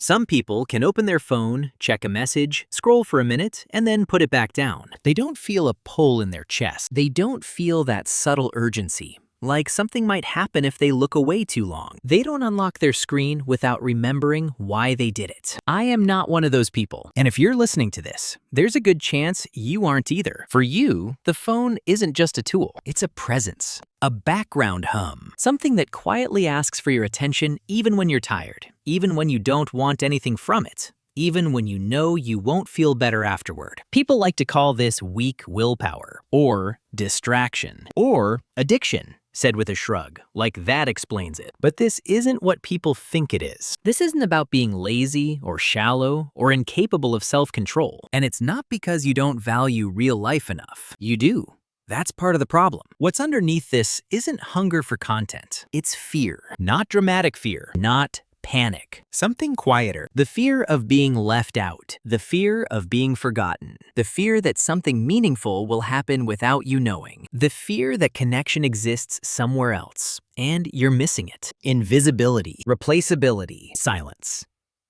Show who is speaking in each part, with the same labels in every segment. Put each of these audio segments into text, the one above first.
Speaker 1: Some people can open their phone, check a message, scroll for a minute, and then put it back down. They don't feel a pull in their chest. They don't feel that subtle urgency, like something might happen if they look away too long. They don't unlock their screen without remembering why they did it. I am not one of those people. And if you're listening to this, there's a good chance you aren't either. For you, the phone isn't just a tool. It's a presence, a background hum, something that quietly asks for your attention even when you're tired, even when you don't want anything from it, even when you know you won't feel better afterward. People like to call this weak willpower, or distraction, or addiction. Said with a shrug, like that explains it. But this isn't what people think it is. This isn't about being lazy or shallow or incapable of self-control. And it's not because you don't value real life enough. You do. That's part of the problem. What's underneath this isn't hunger for content. It's fear. Not dramatic fear. Not panic. Something quieter. The fear of being left out. The fear of being forgotten. The fear that something meaningful will happen without you knowing. The fear that connection exists somewhere else, and you're missing it. Invisibility, replaceability, silence.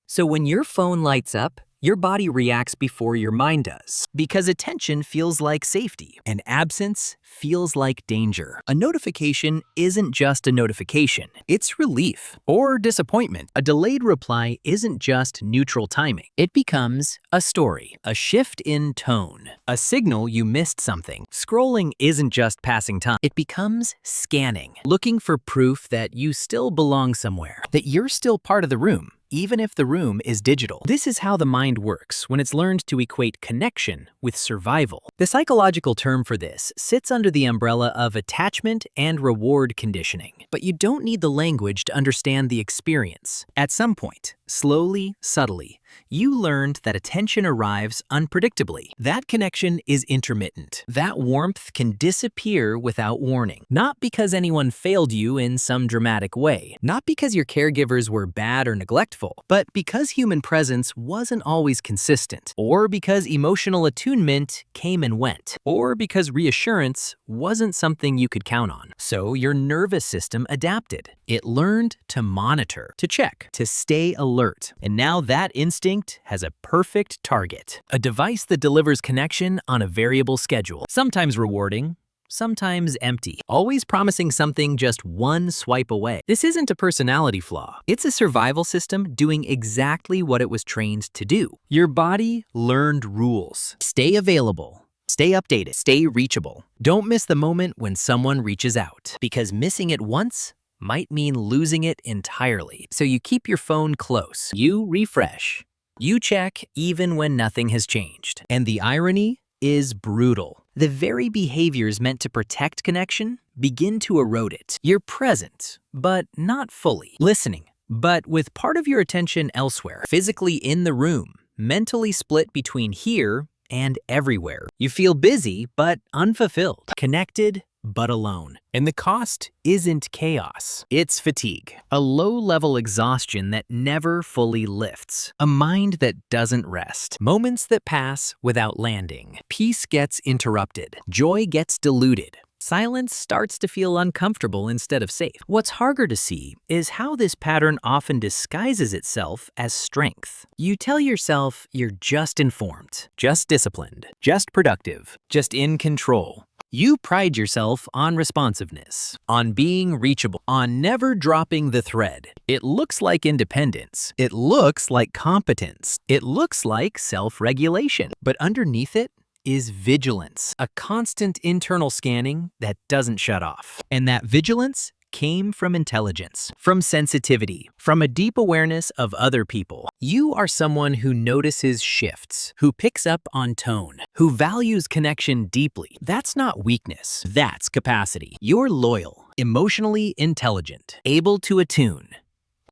Speaker 1: So when your phone lights up, your body reacts before your mind does, because attention feels like safety, and absence feels like danger. A notification isn't just a notification, it's relief or disappointment. A delayed reply isn't just neutral timing. It becomes a story, a shift in tone, a signal you missed something. Scrolling isn't just passing time, it becomes scanning, looking for proof that you still belong somewhere, that you're still part of the room, even if the room is digital. This is how the mind works when it's learned to equate connection with survival. The psychological term for this sits under the umbrella of attachment and reward conditioning. But you don't need the language to understand the experience. At some point, slowly, subtly, you learned that attention arrives unpredictably. That connection is intermittent. That warmth can disappear without warning. Not because anyone failed you in some dramatic way. Not because your caregivers were bad or neglectful, but because human presence wasn't always consistent. Or because emotional attunement came and went. Or because reassurance wasn't something you could count on. So your nervous system adapted. It learned to monitor, to check, to stay alert. And now that instinct has a perfect target. A device that delivers connection on a variable schedule. Sometimes rewarding, sometimes empty. Always promising something just one swipe away. This isn't a personality flaw. It's a survival system doing exactly what it was trained to do. Your body learned rules. Stay available. Stay updated. Stay reachable. Don't miss the moment when someone reaches out. Because missing it once might mean losing it entirely. So you keep your phone close. You refresh. You check even when nothing has changed. And the irony is brutal. The very behaviors meant to protect connection begin to erode it. You're present, but not fully. Listening, but with part of your attention elsewhere. Physically in the room, mentally split between here and everywhere. You feel busy, but unfulfilled. Connected, but alone. And the cost isn't chaos. It's fatigue. A low-level exhaustion that never fully lifts. A mind that doesn't rest. Moments that pass without landing. Peace gets interrupted. Joy gets diluted. Silence starts to feel uncomfortable instead of safe. What's harder to see is how this pattern often disguises itself as strength. You tell yourself you're just informed, just disciplined, just productive, just in control. You pride yourself on responsiveness, on being reachable, on never dropping the thread. It looks like independence. It looks like competence. It looks like self-regulation. But underneath it is vigilance, a constant internal scanning that doesn't shut off. And that vigilance came from intelligence, from sensitivity, from a deep awareness of other people. You are someone who notices shifts, who picks up on tone, who values connection deeply. That's not weakness, that's capacity. You're loyal, emotionally intelligent, able to attune.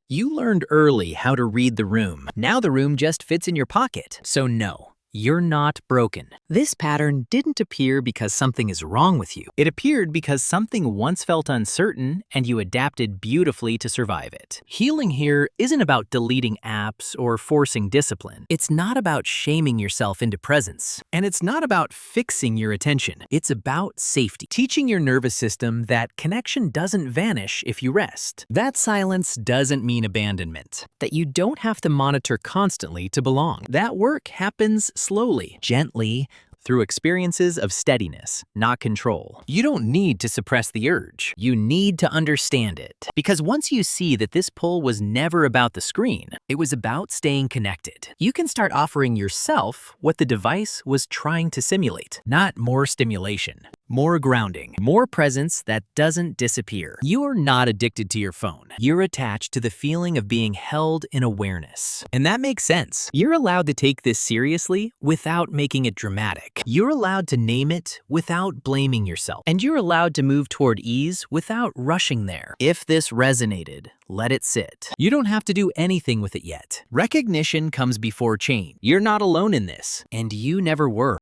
Speaker 1: You learned early how to read the room. Now the room just fits in your pocket. So no, You're not broken. This pattern didn't appear because something is wrong with you. It appeared because something once felt uncertain and you adapted beautifully to survive it. Healing here isn't about deleting apps or forcing discipline. It's not about shaming yourself into presence. And it's not about fixing your attention. It's about safety. Teaching your nervous system that connection doesn't vanish if you rest. That silence doesn't mean abandonment. That you don't have to monitor constantly to belong. That work happens slowly, gently, through experiences of steadiness, not control. You don't need to suppress the urge. You need to understand it. Because once you see that this pull was never about the screen, it was about staying connected, you can start offering yourself what the device was trying to simulate. Not more stimulation, more grounding, more presence that doesn't disappear. You're not addicted to your phone. You're attached to the feeling of being held in awareness. And that makes sense. You're allowed to take this seriously without making it dramatic. You're allowed to name it without blaming yourself. And you're allowed to move toward ease without rushing there. If this resonated, let it sit. You don't have to do anything with it yet. Recognition comes before change. You're not alone in this, and you never were.